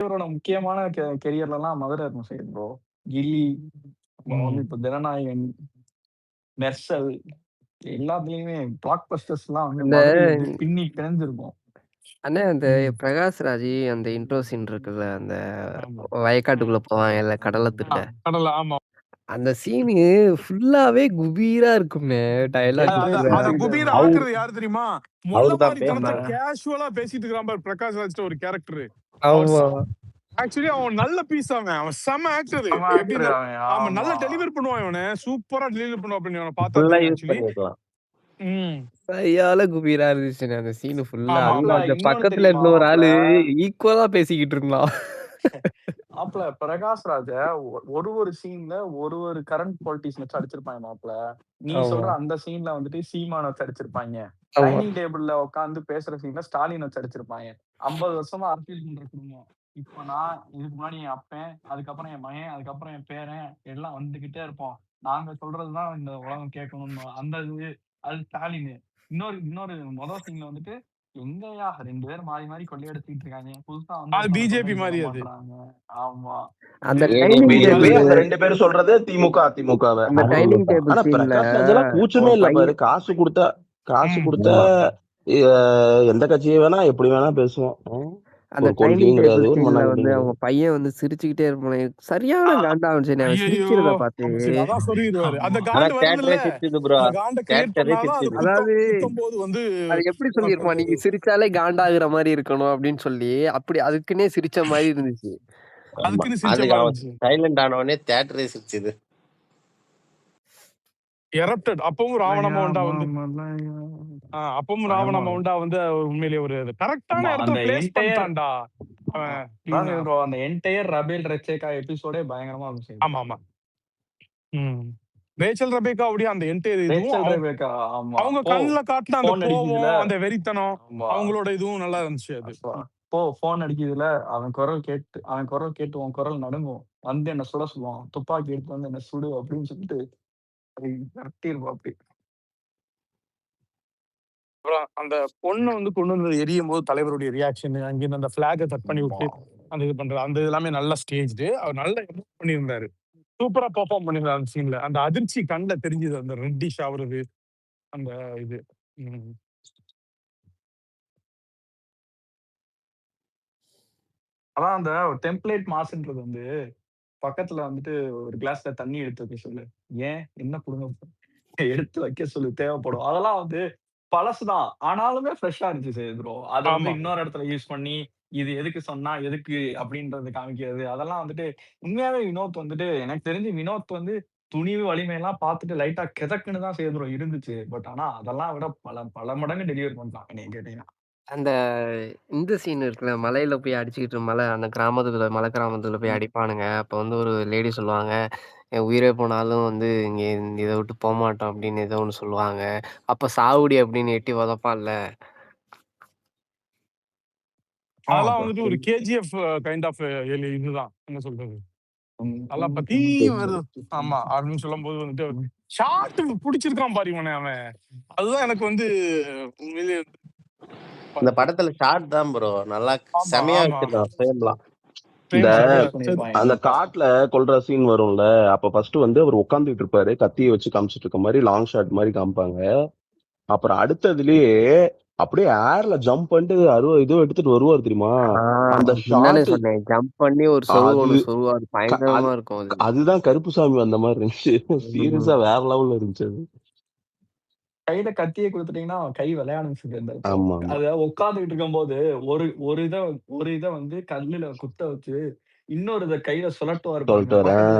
இவரோட முக்கியமான கெரியர்லலாம் மதுரை இருக்கும் சைடு ப்ரோ. கில்லி, அப்புறம் வந்து இப்ப ஜனநாயகன், மெர்சல் எல்லாத்துலயுமே பிளாக் பஸ்டர்ஸ்லாம் வந்து அந்த மதுரை வந்து பின்னி பிணைஞ்சிருக்கும். அண்ணே அந்த பிரகாஷ் ராஜ் அந்த இன்ட்ரோ சீன் இருக்குல்ல, அந்த வயக்காட்டுக்குள்ள போவாங்கல்ல கடலை திருட. கடலை ஆமா. அந்த சீனு ஃபுல்லாவே குபீரா இருக்கும்ண்ணே டயலாக். அத குபீர் ஆக்குறது யாரு தெரியுமா? மொல்ல மாதிரி தனத்தை கேஷுவலா பேசிட்டு இருக்கிறான் பாரு பிரகாஷ் ராஜ் ஒரு கேரக்டர். ஆமா. ஆக்சுவலி அவன் நல்ல பீஸ் அவன் செம ஆக்டர். அவன் நல்லா டெலிவர் பண்ணுவான். இவனை சூப்பரா டெலிவர் பண்ணுவான் அப்படின்னு அவனை பார்த்தா ஆக்சுவலி சரியால குபீரா இருந்துச்சுண்ணே அந்த சீனு ஃபுல்லா. அந்த பக்கத்துல இருந்த ஒரு ஆளு ஈக்குவலா பேசிக்கிட்டு இருந்தான். மாப்ள பிரகாஷ் ராஜ ஒரு சீன்ல ஒரு கரண்ட் பாலிட்டிக்ஸ் வச்சு அடிச்சிருப்பாங்க மாப்ள. நீ சொல்ற அந்த சீன்ல வந்துட்டு சீமான வச்சு அடிச்சிருப்பாங்க. டைனிங் டேபிள்ல உட்காந்து பேசுற சீன்ல ஸ்டாலின் வச்சு அடிச்சிருப்பாங்க. 50 வருஷமா அரசியல் பண்ற குடும்பம். இப்ப நான் இதுக்கு முன்னாடி என் அப்பன், அதுக்கப்புறம் என் மகன், அதுக்கப்புறம் என் பேரன் எல்லாம் வந்துகிட்டே இருப்போம். நாங்க சொல்றதுதான் இந்த உலகம் கேட்கணும்னு அந்த இது அது ஸ்டாலின். இன்னொரு முதல் சீன்ல வந்துட்டு எங்கயா 2 பேரும் மாறி கொள்ளையடிச்சிட்டு இருக்காங்க. புதுசா வந்து பிஜேபி மாதிரி அது. ஆமா. அந்த பிஜேபி அந்த 2 பேரும் சொல்றது திமுக அதிமுகவை. அந்த டைனிங் டேபிள் ஆனா பிரகாஷ் ராஜ் கூச்சமே இல்ல பாரு. காசு கொடுத்தா எந்த கட்சியை வேணா எப்படி வேணா பேசுவோம். அந்த டைனிங் டேபிள் சீன்ல வந்து அவங்க பையன் வந்து சிரிச்சுக்கிட்டே இருப்பான். சரியான காண்டா வந்துச்சு அவன் சிரிக்கிறத பார்த்து. அதாவது அது எப்படி சொல்லிருப்பான், நீங்க சிரிச்சாலே காண்டாகிற மாதிரி இருக்கணும் அப்படின்னு சொல்லி அப்படி அதுக்குன்னே சிரிச்ச மாதிரி இருந்துச்சு. சைலண்ட் ஆனவனே தியேட்டரே சிரிச்சுது. எரப்டட். அப்பவும் ராவணமௌண்டா வந்து உண்மையிலேயே ஒரு கரெக்டான இடத்துல பிளேஸ் பண்ணிட்டான்டா அவன். அந்த என்டையர் ரபேல் ரெச்சேகா எபிசோடே பயங்கரமா இருந்துச்சு. ஆமா. ரேச்சல் ரெபேக்கா அப்படியே அந்த என்டையர் இதுவும் அவங்க கண்ணுல காட்டின அந்த கோவம், அந்த வெறித்தனம், அவங்களோட இதுவும் நல்லா இருந்துச்சு. அது போன் அடிக்குதுல அவன் குரல் கேட்டு உன் குரல் நடுங்கும். வந்து என்ன சுட சொல்லுவான், துப்பாக்கி எடுத்து வந்து என்ன சுடு அப்படின்னு சொல்லிட்டு அப்புறம் அந்த பொண்ணை வந்து கொண்டு வந்து எரியும் போது தலைவருடைய ரியாக்ஷன், அங்கிருந்து அந்த பிளாகை கட் பண்ணி விட்டு அந்த இது பண்றது, அந்த எல்லாமே நல்லா ஸ்டேஜ்டு. அவர் நல்லா பண்ணியிருந்தாரு. சூப்பரா பெர்ஃபார்ம் பண்ணிருந்தாரு அந்த சீன்ல. அந்த அதிர்ச்சி கண்ணுல தெரிஞ்சது, அந்த ரெட்டிஷ் ஆகுறது, அந்த இது. அதான் அந்த டெம்ப்ளேட் மாஸ்ன்றது வந்து பக்கத்துல வந்துட்டு ஒரு கிளாஸ்ல தண்ணி எடுத்து வைக்க சொல்லு. ஏன் என்ன குடுங்க எடுத்து வைக்க சொல்லு, தேவைப்படும். அதெல்லாம் வந்து பழசுதான், ஆனாலுமே ஃப்ரெஷ்ஷா இருந்துச்சு ப்ரோ. அதை வந்து இன்னொரு இடத்துல யூஸ் பண்ணி இது எதுக்கு சொன்னா எதுக்கு அப்படின்றது காமிக்கிறது, அதெல்லாம் வந்துட்டு உண்மையாவே வினோத் வந்துட்டு எனக்கு தெரிஞ்சு வினோத் வந்து துணிவு வலிமையெல்லாம் பார்த்துட்டு லைட்டா கிதக்குன்னு தான் செய்யறோம் இருந்துச்சு. பட் ஆனா அதெல்லாம் விட பல மடங்கு டெலிவரி பண்ணலாம் நீங்க கேட்டீங்கன்னா. அந்த இந்த சீன் இருக்குல்ல, மலையில போய் அடிச்சுக்கிட்டு அந்த மலை கிராமத்துல போய் அடிப்பானுங்க. அப்ப வந்து ஒரு லேடி சொல்லுவாங்க, என் உயிரே போனாலும் வந்து இங்க இதை விட்டு போக மாட்டோம் அப்படின்னு ஏதோ ஒண்ணு சொல்லுவாங்க. அப்ப சாவுடி அப்படின்னு எட்டி உதப்பான்ல. அதெல்லாம் வந்துட்டு ஒரு கேஜிஎஃப் கைண்ட் ஆஃப் இதுதான் என்ன சொல்றது, நல்லா பத்தி வருது. ஆமா அப்படின்னு சொல்லும் போது வந்துட்டு ஷார்ட் பிடிச்சிருக்கான் பாரு இவனே அவன். அதுதான் எனக்கு வந்து உண்மையிலேயே இந்த படத்துல ஷார்ட் தான் ப்ரோ நல்லா செமையா வச்சிருக்கான் ஃப்ரேம்லாம். அந்த காட்டுல கொல்ற சீன் வரும்ல, அப்ப ஃபர்ஸ்ட் வந்து அவர் உட்காந்துட்டு இருப்பாரு, கத்தியை வச்சு காமிச்சிட்டு இருக்க மாதிரி லாங் ஷாட் மாதிரி காமிப்பாங்க. அப்புறம் அடுத்ததுலயே அப்படியே ஏர்ல ஜம்ப் பண்ணிட்டு இதுவும் எடுத்துட்டு வருவார் தெரியுமா? அந்த ஷாட் ஜம்ப் பண்ணி ஒரு சொருவார், பயங்கரமா இருக்கும். அதுதான் கருப்புசாமி வந்த மாதிரி இருந்துச்சு. சீரியஸா வேற லெவல்ல இருந்துச்சு. அது கையில கத்தியை கொடுத்துட்டீங்கன்னா கை விளையாடுச்சு. அத உட்காந்துட்டு இருக்கும் போது ஒரு இதை வந்து கல்லுல குத்த வச்சு இன்னொரு இதை கையில சுழட்டுவாரு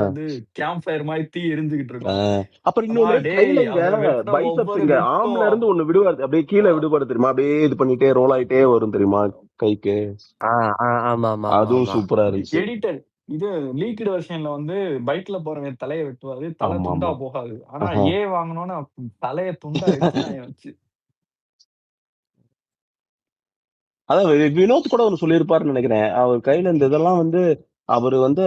வந்து கேம்ப் ஃபயர் மாதிரி தீ எரிஞ்சுக்கிட்டு இருக்கும். அப்புறம் இன்னொரு ஆம்ல இருந்து ஒண்ணு விடுவாரு, அப்படியே கீழே விடுபாடு தெரியுமா? அப்படியே இது பண்ணிட்டே ரோல் ஆயிட்டே வரும் தெரியுமா கைக்கு. அதுவும் சூப்பரா இருந்துச்சு. எடிட்டர் இது லீக்டு வெர்ஷன்ல வந்து பைக்ல போறவன் தலையை வெட்டுவாரு, தலை துண்டா போகாது. ஆனா வாங்கணும்னா தலையை துண்டா வச்சு. அதான் வினோத் கூட ஒண்ணு சொல்லியிருப்பாருன்னு நினைக்கிறேன். அவர் கையில இந்த இதெல்லாம் வந்து அவரு வந்து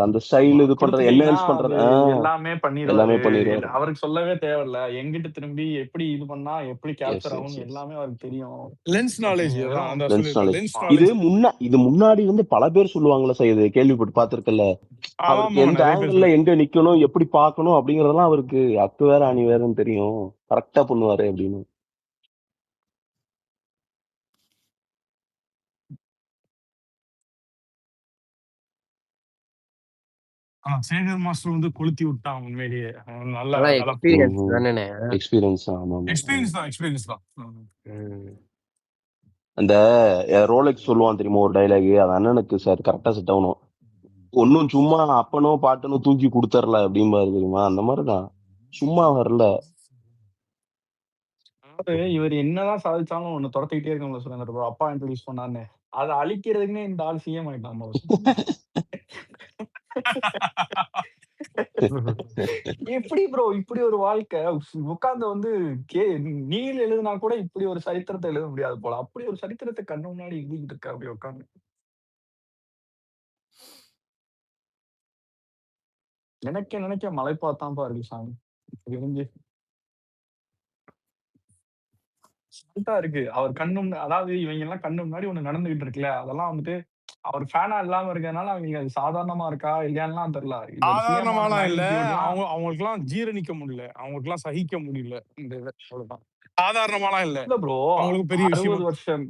அந்த ஸ்டைல் இது பண்றது, குடுத்துட்டீங்கன்னா என்ஹான்ஸ் பண்றது, அது எல்லாமே பண்ணிடுவாரு. எல்லாமே பண்ணிடுவாரு. அவருக்கு சொல்லவே தேவையில்ல. எங்கிட்ட திரும்பி எப்படி இது பண்ணா எப்படி எஸ் கேப்சர் எஸ் ஆகும்னு எஸ் எல்லாமே அவருக்கு தெரியும். லென்ஸ் பட் நாலேஜ் நீங்க அதான் வெறும் அந்த லென்ஸ் சொல்லியிருப்பேன். நாலேஜ். லென்ஸ் இது நாலேஜ். இது முன்னாடி வந்து பல பேர் சொல்லுவாங்களே சார், இது கேள்விப்பட்டு பார்த்திருக்கல. அவருக்கு ஆமா எந்த நிறைய பேர் ஆங்கிள் எங்க நிக்கணும், எப்படி பார்க்கணும் அப்படிங்கறதெல்லாம் அவருக்கு அக்கு வேற அணி வேறன்னு தெரியும். கரெக்டா பண்ணுவாரு அப்படின்னு. சேகர் மாஸ்டர் வந்து கொளுத்தி விட்டான் உண்மையிலேயே. அவன் நல்ல அதெல்லாம் நல்லா எக்ஸ்பீரியன்ஸ் தானேண்ணே. எக்ஸ்பீரியன்ஸ். ஆமா ஆமா. எக்ஸ்பீரியன்ஸ் தான். அந்த ரோலெக்ஸ் சொல்லுவான் தெரியுமா ஒரு டைலாக், அது அண்ணனுக்கு சார் கரெக்டா செட் ஆகணும். ஒன்னும் சும்மா அப்பனோ பாட்டனோ தூக்கி கொடுத்துர்ல அப்படிம்பாரு தெரியுமா, அந்த மாதிரிதான். சும்மா வரல. இவர் என்னதான் சாதிச்சாலும் ஒண்ணு துரத்திக்கிட்டே இருக்கவங்கள சொல்லுங்க bro. அப்பா இன்ட்ரோடியூஸ் பண்ணான்னு அதை அழிக்கிறதுக்குன்னே இந்த ஆள் சிஎம் ஆயிட்டான் boss. எப்படி ப்ரோ இப்படி ஒரு வாழ்க்கை உட்கார்ந்து வந்து நீல் எழுதுனா கூட இப்படி ஒரு சரித்திரத்தை எழுத முடியாது போல. அப்படி ஒரு சரித்திரத்தை கண்ணு முன்னாடி எழுதிட்டு இருக்க அப்படி உட்காந்து. நினைக்க மலைப்பாத்தான் இருக்கு சாமி. இருந்து இருக்கு அவர் கண்ணு அதாவது இவங்க எல்லாம் கண்ணு முன்னாடி ஒண்ணு நடந்துகிட்டு இருக்குல்ல, அதெல்லாம் வந்துட்டு அவர் ஃபேனா இல்லாம இருக்கிறதுனால அவங்களுக்கு அது சாதாரணமா இருக்கா இல்லையான்லாம் தெரியல. இவர் சிஎம் ஆன சாதாரணமாலாம் இல்ல. மேக்னிடியூட்லாம் அவங்களுக்குலாம் ஜீரணிக்க முடியல. அவங்களுக்குலாம் சகிக்க முடியல இந்த இதை. அவ்வளவுதான். சாதாரணமாலாம் இல்ல. இல்ல ப்ரோ. அவங்களுக்கு பெரிய 60 விஷயம். வருஷம்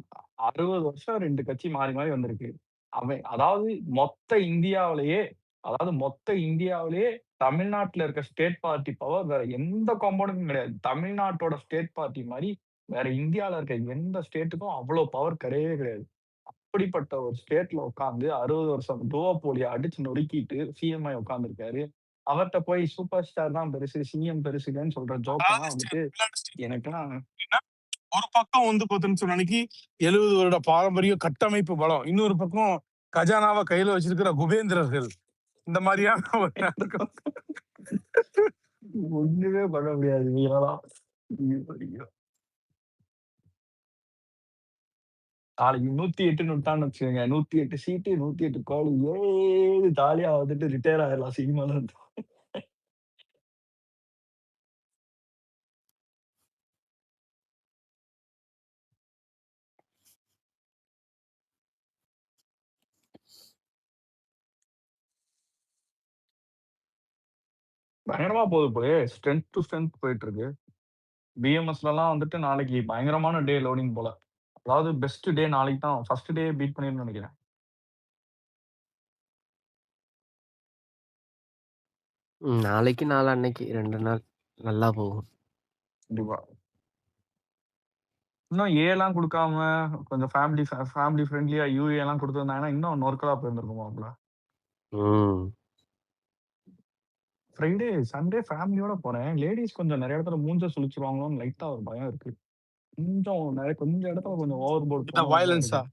60 வருஷம் 2 கட்சி மாறி மாறி வந்திருக்கு. அதாவது மொத்த இந்தியாவிலேயே தமிழ்நாட்டுல இருக்க ஸ்டேட் பார்ட்டி பவர் வேற எந்த காம்பவுண்டுக்கும் கிடையாது. தமிழ்நாட்டோட ஸ்டேட் பார்ட்டி மாதிரி வேற இந்தியால இருக்க எந்த ஸ்டேட்டுக்கும் அவ்வளவு பவர் கிடையவே கிடையாது. அப்படிப்பட்ட ஒரு ஸ்டேட்ல உட்காந்து 60 வருஷம் துவோபோலியை அடிச்சு நொறுக்கிட்டு சிஎம் ஆகி உட்கார்ந்துருக்காரு. அவர்கிட்ட போய் சூப்பர் ஸ்டார் தான் பெருசு, சிஎம் பெருசுன்னு சொல்ற ஜோக்கெல்லாம் வந்துட்டு எனக்கெல்லாம் ஒரு பக்கம் வந்து பார்த்தோன்னு அன்னைக்கு 70 வருட பாரம்பரிய கட்டமைப்பு பலம், இன்னொரு பக்கம் கஜானாவை கையில வச்சிருக்கிற குபேந்திரர்கள். இந்த மாதிரியான ஒண்ணுமே பண்ண முடியாது. நாளைக்கு 108 விட்டான்னு வச்சுக்கோங்க. 108 சீட்டு 108 கோடி ஜாலியா வந்துட்டு ரிட்டையர் ஆயிடலாம் சினிமால இருந்து. பயங்கரமா போகுது போய் ஸ்ட்ரென்த் டு ஸ்ட்ரென்த் போயிட்டு இருக்கு. பிஎம்எஸ்ல எல்லாம் வந்துட்டு நாளைக்கு பயங்கரமான டே லோடிங் போல. அதாவது பெஸ்ட் டே நாளைக்கு தான். ஃபர்ஸ்ட் டே பீட் பண்ணிருன்னு நினைக்கிறேன். நாளைக்கு நாளான்னைக்கு 2 நாள் நல்லா போகும். கண்டிப்பா. இன்னும் ஏலாம் கொடுக்காம கொஞ்சம் ஃபேமிலி ஃப்ரெண்ட்லியா யூஏ எல்லாம் கொடுத்துருந்தாங்கன்னா இன்னும் நொறுக்கலா போயிருந்திருக்குமாப்ல. ஃப்ரைடே சண்டே ஃபேமிலியோட போறேன். லேடிஸ் கொஞ்சம் நிறைய இடத்துல மூஞ்ச சுழிச்சிருவாங்களோன்னு லைட்டா ஒரு பயம் இருக்கு. கொஞ்சம் இடத்துல கொஞ்சம் ஓவர் போர்ட்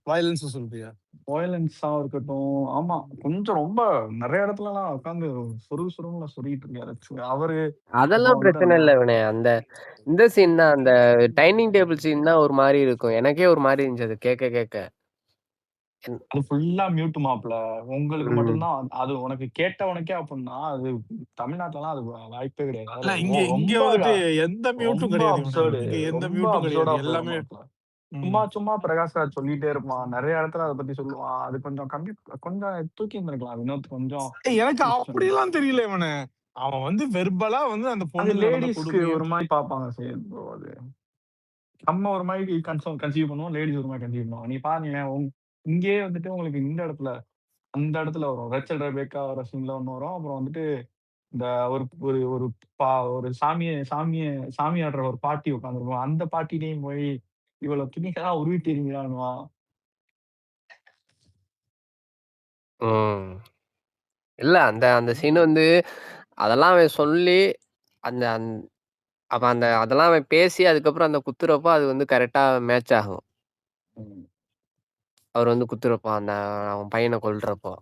வயலன்ஸ் சொல்றியா? வயலன்ஸா இருக்கட்டும். ஆமா கொஞ்சம் ரொம்ப நிறைய இடத்துல எல்லாம் உட்காந்து சுருன்னு சொல்லிட்டு இருக்காரு அவரு. அதெல்லாம் பிரச்சனை இல்ல இவனே. இந்த சீன் தான், அந்த டைனிங் டேபிள் சீன் தான் ஒரு மாதிரி இருக்கும். எனக்கே ஒரு மாதிரி இருந்துச்சு அது கேட்க. அது ஃபுல்லா மியூட் மாப்ல. உங்களுக்கு மட்டும்தான் அது. உனக்கு கேட்டவனுக்கே அப்படின்னா அது தமிழ்நாட்டுலலாம் அது வாய்ப்பே கிடையாது. இங்க வந்துட்டு எந்த மியூட்டும் கிடையாது. ரொம்ப அப்சர்டா எல்லாமே சும்மா பிரகாஷ்ராஜ் சொல்லிட்டே இருப்பான். நிறைய இடத்துல அதை பத்தி சொல்லுவான். அது கொஞ்சம் தூக்கி இருந்திருக்கலாம் வினோத் கொஞ்சம். எனக்கு அப்படியெல்லாம் தெரியல இவனு. அவன் வந்து வெர்பலா வந்து அந்த பொண்ணு லேடிஸ்க்கு ஒரு மாதிரி பாப்பாங்க. சரி ப்ரோ, அது நம்ம ஒரு மாதிரி கன்சீவ் பண்ணுவோம், லேடிஸ் ஒரு மாதிரி கன்சீவ் பண்ணுவோம். நீ பாருங்க இங்கே வந்துட்டு உங்களுக்கு இந்த இடத்துல அந்த இடத்துல வரும். ரச்சல் ரெபேக்கா வர சீன்ல ஒண்ணு வரும். அப்புறம் வந்துட்டு இந்த ஒரு ஒரு ஒரு ஒரு சாமி ஆடுற ஒரு பாட்டி உட்காந்துருக்கும். அந்த பாட்டிலையும் போய் இவ்வளவு துணிகளா உருவிட்டீங்களான்னுவான். இல்ல அந்த சீன் வந்து அதெல்லாம் அவன் சொல்லி அந்த அப்ப அதெல்லாம் அவன் பேசி அதுக்கப்புறம் அந்த குத்துறப்போ அது வந்து கரெக்டா மேட்ச் ஆகும். அவர் வந்து குத்துறப்போ அவன் பையனை கொல்றப்போ.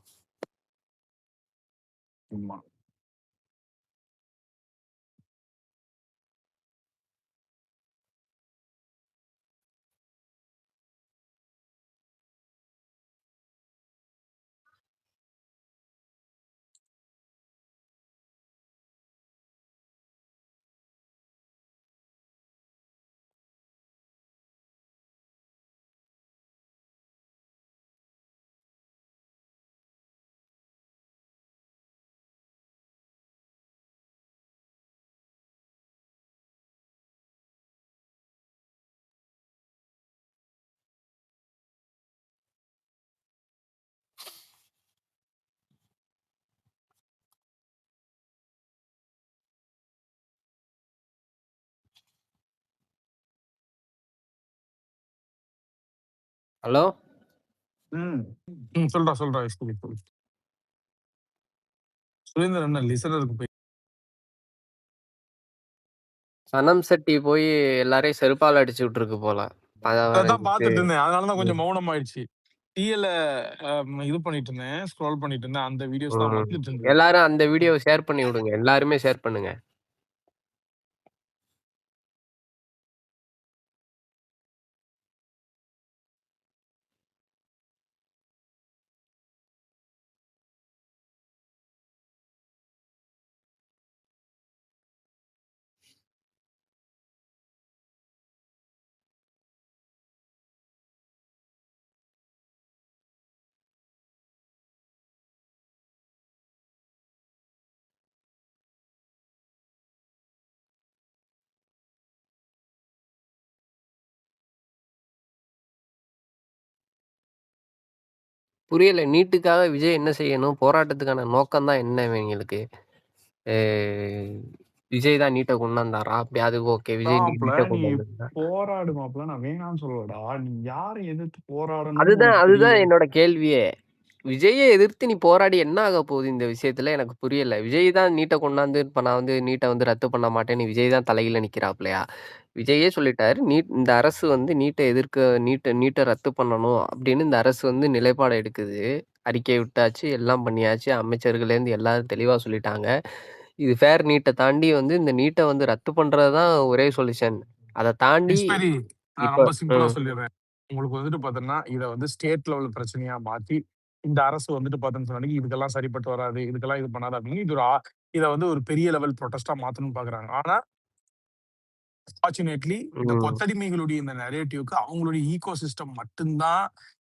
ஹலோ? ம். சொல்றா சொல்லு. சுரேந்தர் என்ன லிசனருக்கு போய் சனம் சட்டி போய் எல்லாரையும் செருப்பால அடிச்சு விட்டுருக்கு போல. அதான் பதவரஞ்சிட்டு. பார்த்துட்டு இருந்தேன். அதனாலதான் கொஞ்சம் ம். மௌனம் ஆயிடுச்சு. டிஎல இது பண்ணிட்டு இருந்தேன். ஸ்க்ரோல் பண்ணிட்டு இருந்தேன். அந்த வீடியோஸ் தான் ம். வந்துட்டு இருந்தது. எல்லாரும் அந்த வீடியோவ ஷேர் பண்ணி விடுங்க. எல்லாருமே ஷேர் பண்ணுங்க. புரியல. நீட்டுக்காக விஜய் என்ன செய்யணும்? போராட்டத்துக்கான நோக்கம் தான் என்ன இவங்களுக்கு? அ விஜய் தான் நீட்ட கொண்டு வந்தாரா? அப்படி அது ஓகே. விஜய் மாப்ள நீட்ட நீ கொண்டு வந்திருந்தா. போராடு மாப்ள. நான் வேணான்னு சொல்லலடா. நீ யார எதிர்த்து போராடணும்னு அதுதான் உனக்கு அதுதான் தெரியல. என்னோட கேள்வியே. விஜய்ய எதிர்த்து நீ போராடி என்ன ஆகப் போகுது இந்த விஷயத்துல? எனக்கு புரியல. விஜய் தான் நீட்ட கொண்டாந்து இப்ப நான் வந்து நீட்ட வந்து ரத்து பண்ண மாட்டேன்னு விஜய் தான் தலைகீழ நிக்கிறாப்லயா? விஜய்யே சொல்லிட்டாரு. இந்த அரசு வந்து நீட்ட ரத்து பண்ணணும் அப்படின்னு இந்த அரசு வந்து நிலைப்பாடு எடுக்குது. அறிக்கை விட்டாச்சு, எல்லாம் பண்ணியாச்சு. அமைச்சர்கள்லேருந்து எல்லாரும் தெளிவா சொல்லிட்டாங்க. இது ஃபேர் நீட்ட தாண்டி வந்து இந்த நீட்ட வந்து ரத்து பண்றது தான் ஒரே சொல்யூஷன். அத தாண்டி எக்ஸ்பைரி நான் இப்ப ரொம்ப சிம்பிளா ம். சொல்லிடுறேன். உங்களுக்கு வந்துட்டு பாத்தீங்கன்னா, இத வந்து ஸ்டேட் லெவல் பிரச்சனையா மாத்தி, இந்த அரசு வந்துட்டு பாத்தீங்கன்னு சொன்னா, இதுக்கெல்லாம் சரிப்பட்டு வராது. இதுக்கெல்லாம் இது பண்ணாது அப்படின்னு இத வந்து ஒரு பெரிய லெவல் ப்ரொடெஸ்ட்டா மாத்தணும்னு பாக்குறாங்க. ஆனா ஃபார்ச்சுனேட்லி இந்த ம். கொத்தடிமைகளுடைய இந்த நரேட்டிவ்க்கு அவங்களுடைய ஈகோ சிஸ்டம் மட்டும்தான்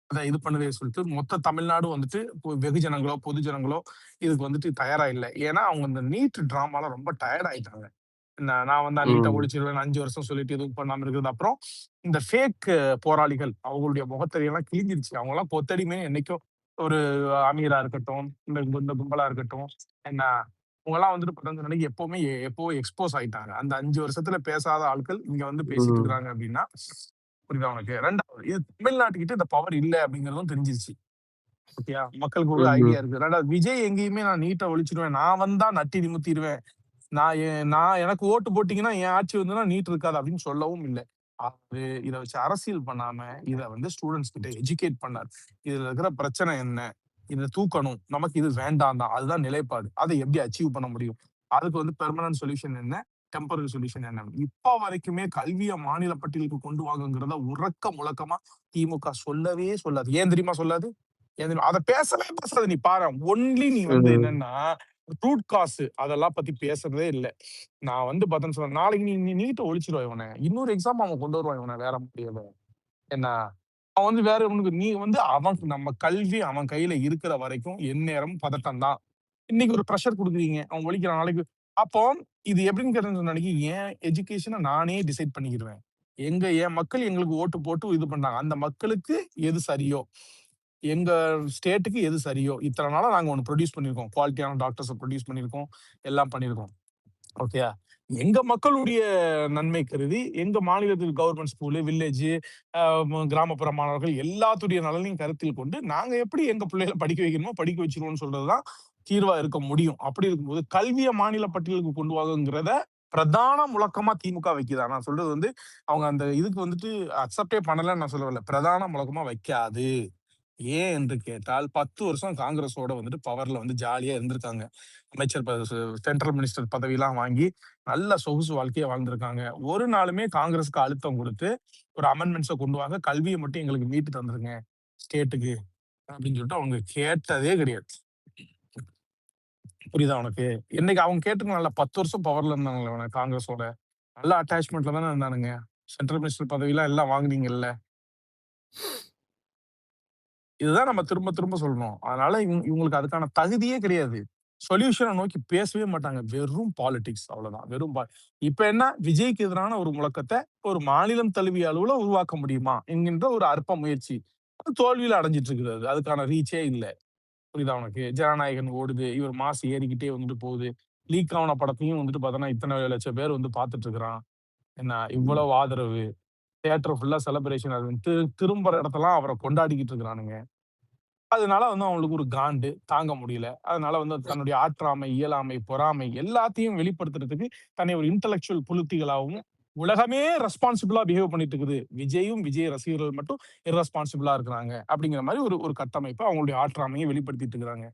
அத இது பண்ணுதே சொல்லிட்டு மொத்த தமிழ்நாடும் வந்துட்டு வெகுஜனங்களோ, பொதுஜனங்களோ இதுக்கு வந்துட்டு தயாரா இல்ல. ஏன்னா அவங்க இந்த நீட் டிராமால ரொம்ப டயர்ட் ஆயிட்டாங்க. நான் வந்தா நீட்ட ம். ஒழிச்சிருவேன் 5 வருஷம் சொல்லிட்டு எதுவும் பண்ணாம இருக்கிறது. அப்புறம் இந்த ஃபேக் போராளிகள் அவங்களுடைய முகத்திரையெல்லாம் கிழிஞ்சிருச்சு. அவங்கலாம் கொத்தடிமை என்னைக்கோ ஒரு அமீரா இருக்கட்டும், இந்த கும்பலா இருக்கட்டும், என்ன அவங்கலாம் வந்துட்டு பார்த்தீங்கன்னா எப்பவோ எக்ஸ்போஸ் ஆயிட்டாங்க. அந்த 5 வருஷத்துல பேசாத ஆட்கள் இங்க வந்து பேசிட்டு ம். இருக்காங்க அப்படின்னா, புரியுதா உனக்கு? 2வது இது தமிழ்நாட்டுக்கிட்ட இந்த பவர் இல்ல அப்படிங்கிறதும் தெரிஞ்சிருச்சு. ஓகேயா? மக்களுக்கு ஒரு ம். ஐடியா இருக்கு. 2வது விஜய் எங்கேயுமே நான் நீட்ட ஒழிச்சிருவேன். நான் வந்தா நட்டி நிமித்திருவேன். நான் எனக்கு ஓட்டு போட்டீங்கன்னா, என் ஆட்சி வந்துன்னா நீட் இருக்காது அப்படின்னு சொல்லவும் இல்ல. அவரு இத வச்சு அரசியல் பண்ணாம, இத வந்து ஸ்டூடண்ட்ஸ் கிட்ட எஜுகேட் பண்ணாரு. இதுல இருக்கிற பிரச்சனை என்ன? இத தூக்கணும். நமக்கு இது வேண்டாம் தான். அதுதான் நிலைப்பாடு. அத எப்படி அச்சீவ் பண்ண முடியும்? அதுக்கு வந்து பெர்மனன்ட் சொல்யூஷன் என்ன? டெம்பரரி சொல்யூஷன் என்ன? இப்ப வரைக்குமே கல்விய மாநில பட்டியலுக்கு கொண்டு வாங்கங்கிறத உறக்க முழக்கமா திமுக சொல்லவே சொல்லாது. ஏன் தெரியுமா சொல்லாது? ஏன் தெரியுமா? அத பேசவே பேசாது. நீ பாரேன். ஒன்லி நீ வந்து ம். என்னன்னா, ரூட் காஸ் அதெல்லாம் பத்தி பேசுறதே இல்ல. நான் வந்து பார்த்தேன்னு சொன்னா, நாளைக்கு நீ நீட்ட ஒழிச்சிருவ இவன. இன்னொரு எக்ஸாம் அவன் கொண்டு வருவான் இவன வேற முடியல. என்ன? அவன் வந்து வேற உனக்கு நீ வந்து நம்ம கல்வி அவன் கையில இருக்கிற வரைக்கும் எந்நேரமும் பதட்டம் தான். இன்னைக்கு ஒரு பிரஷர் குடுக்குறீங்க. அவன் ஒழிக்கிறான் நாளைக்கு அப்போ இது எப்படின்னு கேட்டேன்னு சொன்னா, என் எஜுகேஷன நானே டிசைட் பண்ணிக்கிருவேன். என் மக்கள் எங்களுக்கு ஓட்டு போட்டு இது பண்ணாங்க. அந்த மக்களுக்கு எது சரியோ, எங்க ஸ்டேட்க்கு எது சரியோ, இத்தன நாளா நாங்க ஒண்ணு புரொடியூஸ் பண்ணியிருக்கோம். குவாலிட்டியான டாக்டர்ஸ புரொடியூஸ் பண்ணியிருக்கோம். எல்லாம் பண்ணியிருக்கோம். ஓகேயா? எங்க மக்களுடைய நன்மை கருதி, எங்க மாநிலத்தில் கவர்ன்மென்ட் ஸ்கூலு, வில்லேஜ் கிராமப்புற மாணவர்கள் எல்லாத்துடைய நலனையும் கருத்தில் கொண்டு, நாங்க எப்படி எங்க பிள்ளைகள படிக்க வைக்கணுமோ, படிக்க வச்சுருவோம்னு சொல்றது தான் தீர்வா இருக்க முடியும். அப்படி இருக்கும்போது, கல்விய மாநில பட்டியலுக்கு கொண்டு வாங்கங்கிறத பிரதான முழக்கமா திமுக வைக்குதா? நான் சொல்றது வந்து, அவங்க அந்த இதுக்கு வந்துட்டு அக்செப்டே பண்ணலன்னு நான் சொல்ல வரல. பிரதான முழக்கமா வைக்காது. ஏன் என்று கேட்டால் 10 வருஷம் காங்கிரஸோட வந்துட்டு பவர்ல வந்து ஜாலியா இருந்திருக்காங்க. அமைச்சர் சென்ட்ரல் மினிஸ்டர் பதவிலாம் வாங்கி நல்ல சொகுசு வாழ்க்கைய வாழ்ந்திருக்காங்க. ஒரு நாளுமே காங்கிரஸ்க்கு அழுத்தம் குடுத்து ஒரு அமெண்ட்மெண்ட்ஸ கொண்டு வாங்க, கல்விய மட்டும் எங்களுக்கு மீட்டு தந்துருங்க ஸ்டேட்டுக்கு அப்படின்னு சொல்லிட்டு அவங்க கேட்டதே கிடையாது. புரியுதா உனக்கு? இன்னைக்கு அவங்க கேட்டிருக்கலாம்ல 10 வருஷம் பவர்ல இருந்தாங்கல்ல காங்கிரஸோட. நல்ல அட்டாச்மெண்ட்ல தானே இருந்தானுங்க. சென்ட்ரல் மினிஸ்டர் பதவிலாம் எல்லாம் வாங்குனீங்கல்ல. இதுதான் நம்ம திரும்ப திரும்ப சொல்லணும். அதனால இவங்களுக்கு அதுக்கான தகுதியே கிடையாது. சொல்யூஷன நோக்கி பேசவே மாட்டாங்க. வெறும் பாலிடிக்ஸ் அவ்வளவுதான். இப்ப என்ன விஜய்க்கு எதிரான ஒரு முழக்கத்த ஒரு மாநிலம் தழுவிய அளவுல உருவாக்க முடியுமா? என்கின்ற ஒரு அற்ப முயற்சி. அது தோல்வியில அடைஞ்சிட்டு இருக்குது அது. அதுக்கான ரீச்சே இல்ல. புரியுதா உனக்கு? ஜனநாயகன் ஓடுது. இவர் மாசு ஏறிக்கிட்டே வந்துட்டு போகுது. லீக் ஆன படத்தையும் வந்துட்டு பார்த்தோன்னா, இத்தனை லட்சம் பேர் வந்து பார்த்துட்டு இருக்கிறான். என்ன இவ்வளவு ஆதரவு. தியேட்டர் ஃபுல்லா செலிப்ரேஷன். அது வந்து திரும்புற இடத்தெல்லாம் அவரை கொண்டாடிக்கிட்டு இருக்கிறானுங்க. அதனால வந்து அவங்களுக்கு ஒரு காண்டு தாங்க முடியல. அதனால வந்து தன்னுடைய ஆற்றாமை, இயலாமை, பொறாமை எல்லாத்தையும் வெளிப்படுத்துறதுக்கு தன்னை ஒரு இன்டலெக்சுவல் புலித்திகளாவும், உலகமே ரெஸ்பான்சிபிளா பிஹேவ் பண்ணிட்டு இருக்குது. விஜயும், விஜய் ரசிகர்கள் மட்டும் இர்ரெஸ்பான்சிபிளா இருக்கிறாங்க. அப்படிங்கிற மாரி ஒரு ஒரு கட்டமைப்பு அவங்களுடைய ஆற்றாமையை வெளிப்படுத்திட்டு இருக்கிறாங்க.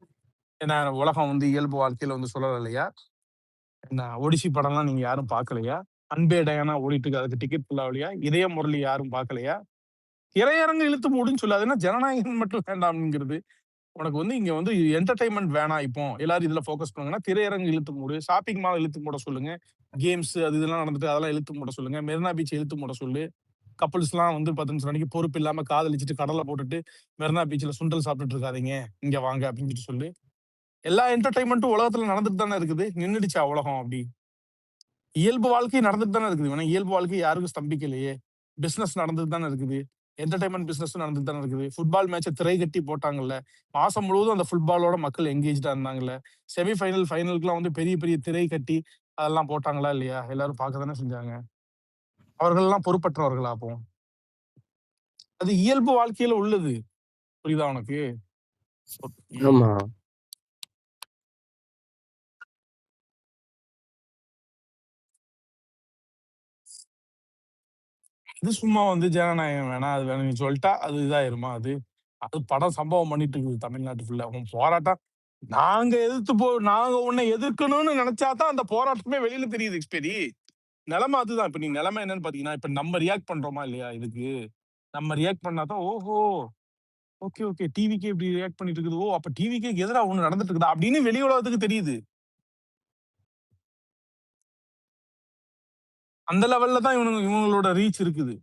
ஏன்னா உலகம் வந்து இயல்பு வாழ்க்கையில வந்து சொல்லல இல்லையா? என்ன ஒடிசி படம்லாம் நீங்க யாரும் பார்க்கலையா? அன்பே டயானா ஓடிட்டு இருக்கு. அதுக்கு டிக்கெட் ஃபுல் ஆகலையா? இதய முரளி யாரும் பார்க்கலையா? திரையரங்கு இழுத்து மூடுன்னு சொல்லாதுன்னா ஜனநாயகம் மட்டும் வேண்டாம்ங்கிறது. உனக்கு வந்து இங்க வந்து என்டர்டெயின்மென்ட் வேணாம் இப்போ. எல்லாரும் இதுல ஃபோக்கஸ் பண்ணுங்கன்னா, திரையரங்கு இழுத்து மூடு. ஷாப்பிங் மால் இழுத்து மூட சொல்லுங்க. கேம்ஸ் அது இதெல்லாம் நடந்துட்டு அதெல்லாம் இழுத்து மூட சொல்லுங்க. மெரினா பீச் இழுத்து மூட சொல்லு. கப்பிள்ஸ்லாம் வந்து 10 நிமிஷம் வரைக்கும் பொறுப்பு இல்லாம காதலிச்சுட்டு கடல போட்டுட்டு மெரினா பீச்ல சுண்டல் சாப்பிட்டுட்டு இருக்காதீங்க. இங்க வாங்க அப்படின்னு சொல்லிட்டு சொல்லு. எல்லா என்டர்டெயின்மென்ட்டும் உலகத்துல நடந்துட்டு தானே இருக்குது. நின்னுடுச்சா உலகம் அப்படி? இயல்பு வாழ்க்கை நடந்துட்டு தானே இருக்குது. ஏன்னா இயல்பு வாழ்க்கை யாருக்கும் ஸ்தம்பிக்கலையே. பிசினஸ் நடந்துட்டு தானே இருக்குது. என்டர்டெயின்மென்ட் பிசினஸும் நடந்துட்டு தானே இருக்குது. ஃபுட்பால் மேட்ச திரை கட்டி போட்டாங்கல்ல. மாசம் முழுவதும் அந்த ஃபுட்பாலோட மக்கள் எங்கேஜ்டா இருந்தாங்கல்ல. செமி ஃபைனல், ஃபைனலுக்குலாம் வந்து பெரிய பெரிய திரை கட்டி அதெல்லாம் போட்டாங்களா இல்லையா? எல்லாரும் பார்க்க தானே செஞ்சாங்க. அவர்கள்லாம் பொறுப்பற்றவர்களா அப்போ? அது இயல்பு வாழ்க்கையில உள்ளது. புரியுதா உனக்கு? ம். ஆமா. இது சும்மா வந்து ஜனநாயகம் வேணாம், அது வேணாம் நீ சொல்ட்டா அது இதாயிருமா அது? அது படம் சம்பவம் பண்ணிட்டு இருக்குது தமிழ்நாட்டு ஃபுல்லா. உன் போராட்டம் நாங்க உன்னை எதிர்க்கணும்னு நினைச்சா தான் அந்த போராட்டமே வெளியில தெரியுது எக்ஸ்பெரி. நிலைமை அதுதான். இப்ப நீ நிலைமை என்னன்னு பாத்தீங்கன்னா, இப்ப நம்ம ரியாக்ட் பண்றோமா இல்லையா இதுக்கு? நம்ம ரியாக்ட் பண்ணா தான் ஓஹோ! Okay, okay. டிவிக்கே இப்படி ரியாக்ட் பண்ணிட்டு இருக்குது. ஓ! அப்ப டிவிக்கேக்கு எதிரா ஒண்ணு நடந்துட்டு இருக்குதா? அப்படின்னு வெளி உலகத்துக்கு தெரியுது. அந்த லெவல்ல தான் இவங்களோட ரீச் இருக்குது.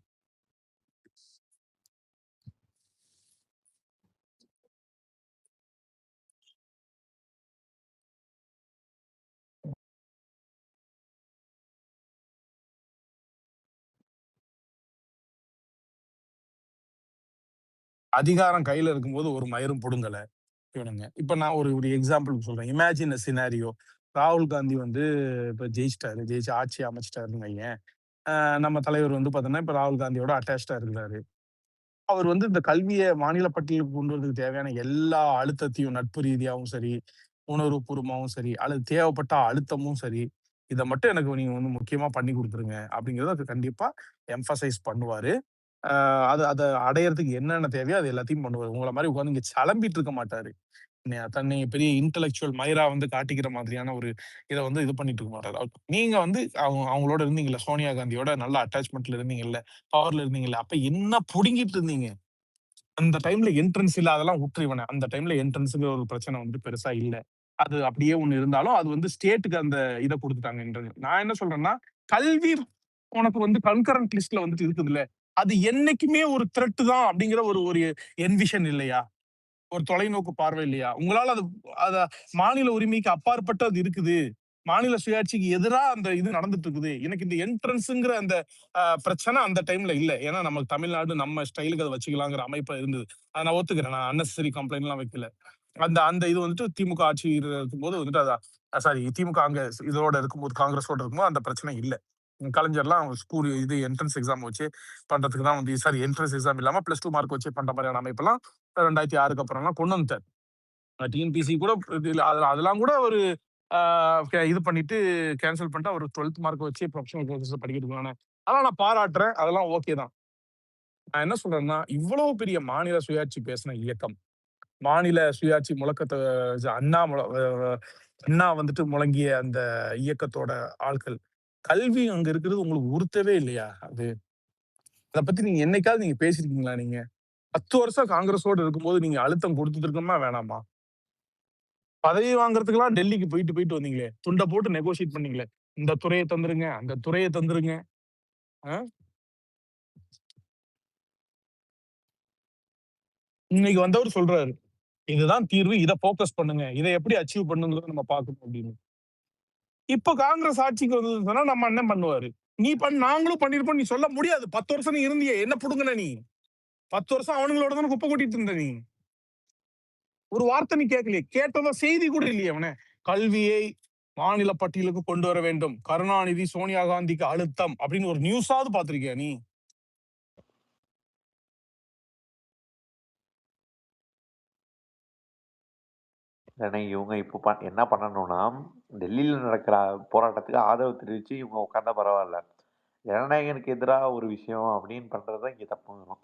அதிகாரம் கையில இருக்கும்போது ஒரு மயிரும் புடுங்கல இவனுங்க. இப்ப நான் ஒரு ஒரு எக்ஸாம்பிள்க்கு சொல்றேன். இமேஜின் எ சினாரியோ. ராகுல் காந்தி வந்து இப்ப ஜெயிச்சுட்டாரு. ஜெயிச்சு ஆட்சி அமைச்சுட்டாருன்னு வையேன். நம்ம தலைவர் வந்து பார்த்தீங்கன்னா, இப்ப ராகுல் காந்தியோட அட்டாச்டா இருக்கிறாரு. அவர் வந்து இந்த கல்விய மாநில பட்டியலுக்கு கொண்டு வரதுக்கு தேவையான எல்லா அழுத்தத்தையும் நட்பு ரீதியாவும் சரி, உணர்வுபூர்வமாவும் சரி, அல்லது தேவைப்பட்ட அழுத்தமும் சரி, இத மட்டும் எனக்கு நீங்க வந்து முக்கியமா பண்ணி குடுத்துருங்க அப்படிங்கிறத அது கண்டிப்பா எம்பசைஸ் பண்ணுவாரு. அ அது அத அடையறதுக்கு என்னென்ன தேவையோ அது எல்லாத்தையும் பண்ணுவாரு. உங்கள மாரி உட்கார்ந்து இங்க சலம்பிட்டு இருக்க மாட்டாரு. தன்னை பெரிய இன்டலெக்சுவல் மயிரா வந்து காட்டிக்கிற மாதிரியான ஒரு இத வந்து இது பண்ணிட்டு இருக்க மாட்டாரு. நீங்க வந்து அவங்களோட இருந்தீங்கல்ல, சோனியா காந்தியோட நல்ல அட்டாச்மென்ட்ல இருந்தீங்கல்ல, பவர்ல இருந்தீங்கல்ல, அப்ப என்ன புடுங்கிட்டு இருந்தீங்க? அந்த டைம்ல என்ட்ரன்ஸ் இல்ல அதெல்லாம் உட்ரு இவன. அந்த டைம்ல என்ட்ரன்ஸ்ங்கிற ஒரு பிரச்சனை வந்து பெருசா இல்ல. அது அப்படியே ஒண்ணு இருந்தாலும், அது வந்து ஸ்டேட்க்கு அந்த இத குடுத்துட்டாங்கன்றது. நான் என்ன சொல்றேன்னா, கல்வி உனக்கு வந்து கன்கரன்ட் லிஸ்ட்ல வந்துட்டு இருக்குதுல்ல. அது என்னைக்குமே ஒரு த்ரெட் தான் அப்படிங்கிற ஒரு ஒரு என்விஷன் இல்லையா? ஒரு தொலைநோக்கு பார்வை இல்லையா? உங்களால அது அத மாநில உரிமைக்கு அப்பாற்பட்டு அது இருக்குது. மாநில சுயாட்சிக்கு எதிரா அந்த இது நடந்துட்டு இருக்குது. எனக்கு இந்த என்ட்ரன்ஸ்ங்கிற அந்த பிரச்சனை அந்த டைம்ல இல்ல. ஏன்னா நமக்கு தமிழ்நாடு நம்ம ஸ்டைலுக்கு அத வச்சுக்கலாங்கிற அமைப்பு இருந்தது. அத நான் ஒத்துக்கிறேன். நான் அன்னெசசரி கம்ப்ளைண்ட்லாம் வைக்கல. அந்த அந்த இது வந்துட்டு திமுக ஆட்சி இருக்கும்போது வந்துட்டு சாரி திமுக அங்க இதோட இருக்கும்போது காங்கிரஸோட இருக்கும்போது அந்த பிரச்சனை இல்ல. கலைஞர்லாம் ஸ்கூல் இது என்ட்ரன்ஸ் எக்ஸாம் வச்சு பண்றதுக்கு தான் வந்து சாரி என்ட்ரன்ஸ் எக்ஸாம் இல்லாம +2 மார்க் வச்சு பண்ற மாதிரியான அமைப்பெல்லாம் 2006க்கு அப்புறம்லாம் கொண்டு வந்துட்டார். டிஎன்பிஎஸ்சி கூட அதெல்லாம் கூட ஒரு இது பண்ணிட்டு கேன்சல் பண்ணிட்டு அவர் 12th மார்க் வச்சு ப்ரொஃபஷனல் கோர்சஸ் படிக்கிறதுக்கான அதெல்லாம் நான் பாராட்டுறேன். அதெல்லாம் ஓகே தான். நான் என்ன சொல்றேன்னா, இவ்வளவு பெரிய மாநில சுயாட்சி பேசின இயக்கம், மாநில சுயாட்சி முழக்கத்த அண்ணா அண்ணா வந்துட்டு முழங்கிய அந்த இயக்கத்தோட ஆட்கள், கல்வி அங்க இருக்கிறது உங்களுக்கு உறுத்தவே இல்லையா அது? அத பத்தி நீங்க என்னைக்காவது நீங்க பேசியிருக்கீங்களா நீங்க? 10 வருஷம் காங்கிரஸோட இருக்கும்போது நீங்க அழுத்தம் குடுத்துருக்கணுமா வேணாமா? பதவி வாங்குறதுக்கெல்லாம் டெல்லிக்கு போயிட்டு போயிட்டு வந்தீங்களே. துண்ட போட்டு நெகோஷியேட் பண்ணீங்களே. இந்த துறைய தந்துருங்க, அந்த துறைய தந்துருங்க. அ இன்னைக்கு வந்தவரு சொல்றாரு. இதுதான் தீர்வு. இத ஃபோக்கஸ் பண்ணுங்க. இத எப்படி அச்சீவ் பண்ணுங்கிறத நம்ம பார்க்கணும் அப்படின்னு. இப்ப காங்கிரஸ் ஆட்சிக்கு வந்ததுன்னு சொன்னா நம்ம அண்ணன் பண்ணுவாரு. நாங்களும் பண்ணிருப்போம் நீ சொல்ல முடியாது. 10 வருஷம் நீ இருந்தியே. என்ன புடுங்குன நீ? 10 வருஷம் அவனுங்களோட தானே குப்பை கொட்டிட்டு இருந்த நீ. ஒரு வார்த்தை நீ கேட்கலையே. கேட்டதா செய்தி கூட இல்லையே அவன. கல்வியை மாநில பட்டியலுக்கு கொண்டு வர வேண்டும். கருணாநிதி, சோனியா காந்திக்கு அழுத்தம் அப்படின்னு ஒரு நியூஸாவது பார்த்திருக்கியா நீ? இல்லைண்ணே இவங்க இப்போ என்ன பண்ணணும்னா, டெல்லியில நடக்கிற போராட்டத்துக்கு ஆதரவு தெரிவிச்சு இவங்க உட்கார்ந்தா பரவாயில்ல. ஜனநாயகனுக்கு எதிரா ஒரு விஷயம் அப்படின்னு பண்றது தான் இங்க தப்புங்கிறோம்.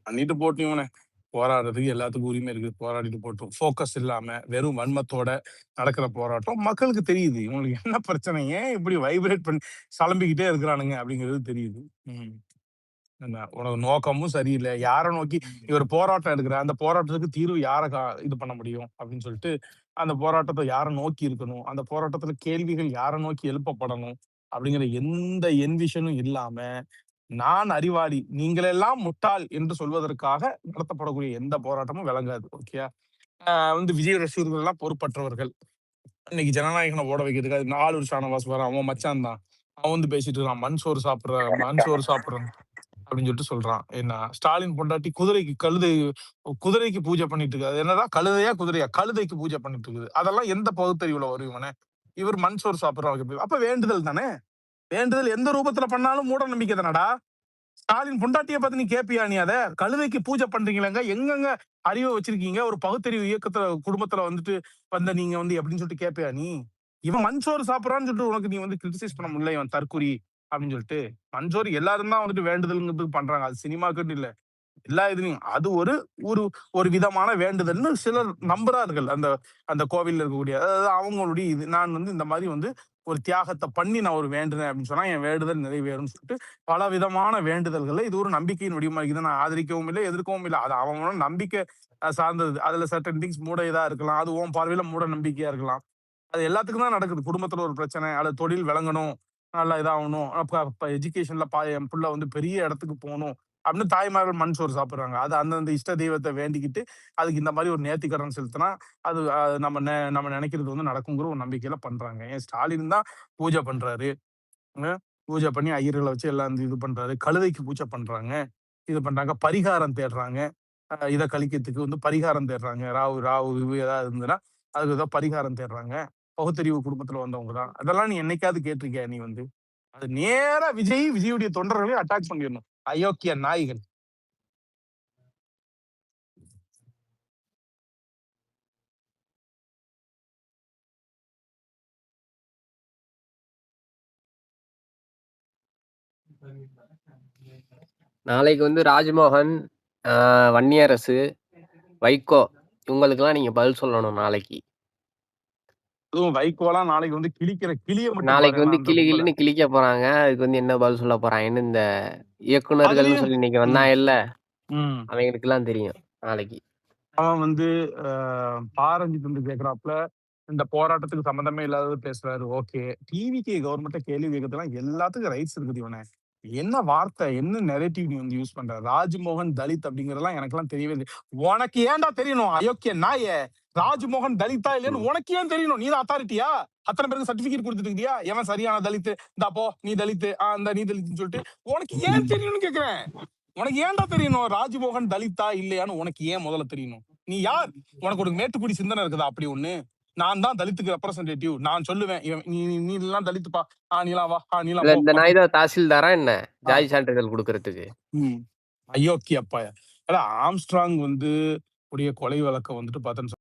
பண்ணிட்டு போட்டும் இவனே. போராடுறதுக்கு எல்லாத்துக்கும் உரிமை இருக்கு. போராடிட்டு போட்டும். ஃபோக்கஸ் இல்லாம வெறும் வன்மத்தோட நடக்கிற போராட்டம் மக்களுக்கு தெரியுது. இவங்களுக்கு என்ன பிரச்சனை? ஏன் இப்படி வைப்ரேட் பண்ணி சலம்பிக்கிட்டே இருக்கிறானுங்க அப்படிங்கிறது தெரியுது. என்ன உனக்கு நோக்கமும் சரியில்லை. யாரை நோக்கி இவர் போராட்டம் எடுக்கிற அந்த போராட்டத்துக்கு தீர்வு யாரை இது பண்ண முடியும் அப்படின்னு சொல்லிட்டு அந்த போராட்டத்தை யாரை நோக்கி இருக்கணும், அந்த போராட்டத்துல கேள்விகள் யாரை நோக்கி எழுப்பப்படணும் அப்படிங்கிற எந்த என்விஷனும் இல்லாம நான் அறிவாளி நீங்களெல்லாம் முட்டாள் என்று சொல்வதற்காக நடத்தப்படக்கூடிய எந்த போராட்டமும் விளங்காது. ஓகே, விஜய் ரசிகர்கள் எல்லாம் பொறுப்பற்றவர்கள். இன்னைக்கு ஜனநாயகனை ஓட வைக்கிறதுக்கு அது 4 வருஷம் ஷானவாஸ் வர அவன் மச்சான் தான். அவன் வந்து பேசிட்டு இருக்கான் மண் சோறு சாப்பிடுறான் அப்படின்னு சொல்லிட்டு சொல்றான். என்ன ஸ்டாலின் பொண்டாட்டி குதிரைக்கு பூஜை பண்ணிட்டு இருக்கு. அது என்னதான் கழுதையா குதிரையா? கழுதைக்கு பூஜை பண்ணிட்டு இருக்குது. அதெல்லாம் எந்த பகுத்தறிவுல வரும் இவனே? இவர் மண் சோறு சாப்பிடுறான். அப்ப வேண்டுதல் தானே? வேண்டுதல் எந்த ரூபத்துல பண்ணாலும் மூட நம்பிக்கை தானடா. ஸ்டாலின் பொண்டாட்டியை பார்த்து நீ கேப்பியா? நீ அத கழுதைக்கு பூஜை பண்றீங்களேங்க? எங்கெங்க அறிவை வச்சிருக்கீங்க? ஒரு பகுத்தறிவு இயக்கத்துல குடும்பத்துல வந்துட்டு வந்த நீங்க வந்து எப்படின்னு சொல்லிட்டு கேப்பியா நீ? இவன் மண்சோறு சாப்பிடறான்னு சொல்லிட்டு உனக்கு நீ வந்து கிரிட்டிசைஸ் பண்ண முடியல. இவன் தற்குறி அப்படின்னு சொல்லிட்டு மண்சோறு எல்லாரும் தான் வந்துட்டு வேண்டுதல்ங்கிறதுக்கு பண்றாங்க. அது சினிமாக்குன்னு இல்ல, எல்லா இதுலயும் அது ஒரு ஒரு ஒரு விதமான வேண்டுதல்னு சிலர் நம்புறார்கள். அந்த அந்த கோவில்ல இருக்கக்கூடிய அதாவது அவங்களுடைய இது நான் வந்து இந்த மாதிரி வந்து ஒரு தியாகத்தை பண்ணி நான் ஒரு வேண்டுனேன் அப்படின்னு சொன்னா என் வேண்டுதல் நிறைவேறும்னு சொல்லிட்டு பல விதமான வேண்டுதல்கள். இது ஒரு நம்பிக்கையின் வடிவமா இதை நான் ஆதரிக்கவும் இல்லை, எதிர்க்கவும் இல்லை. அது அவங்களோட நம்பிக்கை சார்ந்தது. அதுல சர்டன் திங்ஸ் மூட இதா இருக்கலாம், அது உன் பார்வையில மூட நம்பிக்கையா இருக்கலாம். அது எல்லாத்துக்கும் தான் நடக்குது. குடும்பத்துல ஒரு பிரச்சனை, அல்லது தொழில் விளங்கணும், நல்லா இதாகணும், எஜுகேஷன்ல என் புள்ள வந்து பெரிய இடத்துக்கு போகணும் அப்படின்னு தாய்மார்கள் மண் சோறு சாப்பிடுறாங்க. அது அந்தந்த இஷ்ட தெய்வத்தை வேண்டிக்கிட்டு அதுக்கு இந்த மாதிரி ஒரு நேர்த்திக்கடன் செலுத்தினா அது நம்ம நினைக்கிறது வந்து நடக்குங்கிற ஒரு நம்பிக்கையில பண்றாங்க. ஏன் ஸ்டாலின் தான் பூஜை பண்றாரு, பூஜை பண்ணி ஐயர்களை வச்சு எல்லாம் இது பண்றாரு. கழுதைக்கு பூஜை பண்றாங்க, இது பண்றாங்க, பரிகாரம் தேடுறாங்க. இதை கழிக்கிறதுக்கு வந்து பரிகாரம் தேடுறாங்க. ராவு ஏதாவது இருந்ததுன்னா அதுக்கு ஏதோ பரிகாரம் தேடுறாங்க. பகுத்தறிவு குடும்பத்துல வந்தவங்க தான். அதெல்லாம் நீ என்னைக்காவது கேட்டிருக்கியா? நீ வந்து அது நேரா விஜயுடைய தொண்டர்களையும் அட்டாக் பண்ணிடணும். அயோக்கிய நாய்கள். நாளைக்கு வந்து ராஜ்மோகன், வன்னியரசு, வைகோ இவங்களுக்கெல்லாம் நீங்க பதில் சொல்லணும் நாளைக்கு. அதுவும் வைகோலாம் நாளைக்கு வந்து கிழிக்கிற கிளிய மட்டும் நாளைக்கு வந்து பாரு. கிளின்னு கிழிக்க போறாங்க. அதுக்கு வந்து என்ன பதில் சொல்ல போறாங்கன்னு இந்த இயக்குனர்கள்னு அதுலயும் சொல்லி இன்னைக்கு வந்தான் இல்ல, அவங்களுக்கு எல்லாம் தெரியும் நாளைக்கு. அவன் வந்து பாரஞ்சித் வந்து கேக்குறாப்புல இந்த போராட்டத்துக்கு சம்பந்தமே இல்லாதது பேசுறாரு. ஓகே, டிவிக்கு கவர்மெண்ட்ட கேள்வி கேட்கறதுலாம் எல்லாத்துக்கும் ரைட்ஸ் இருக்குது. இவனே என்ன வார்த்தை, என்ன நெரேட்டிவ் நீ வந்து யூஸ் பண்ற? ராஜ்மோகன் தலித் அப்படிங்கறதெல்லாம் எனக்கு எல்லாம் தெரியவே இல்லை. உனக்கு ஏன்டா தெரியணும்? அயோக்கிய நாயே, ராஜ்மோகன் தலித்தா இல்லையான்னு உனக்கு ஏன் தெரியணும்? நீ தான் அத்தாரிட்டியா? அத்தனை பேருக்கு சர்டிபிகேட் கொடுத்துட்டு இருக்கியா? எவன் சரியான தலித்து? இந்தா போ, நீ தலித்து, இந்த நீ தலித்துன்னு சொல்லிட்டு உனக்கு ஏன் தெரியணும்னு கேக்குறேன். உனக்கு ஏன்டா தெரியணும்? ராஜ்மோகன் தலித்தா இல்லையான்னு உனக்கு ஏன் முதல்ல தெரியணும்? நீ யார்? உனக்கு ஒரு மேட்டுக்குடி சிந்தனை இருக்குதா? அப்படி ஒண்ணு நான் தான் தலித்துக்கு ரெப்ரசன்டேட்டிவ், நான் சொல்லுவேன் நீ எல்லாம் தலித்துப்பா, நீலாம் வா, நீலாம் இந்த நாய் தான் தாசில்தாரா என்ன ஜாதி சான்றிதழ் கொடுக்கறதுக்கு? அயோக்கியப்பா. ஆம்ஸ்ட்ராங் வந்து கொலை வழக்க வந்துட்டு பார்த்தேன்னு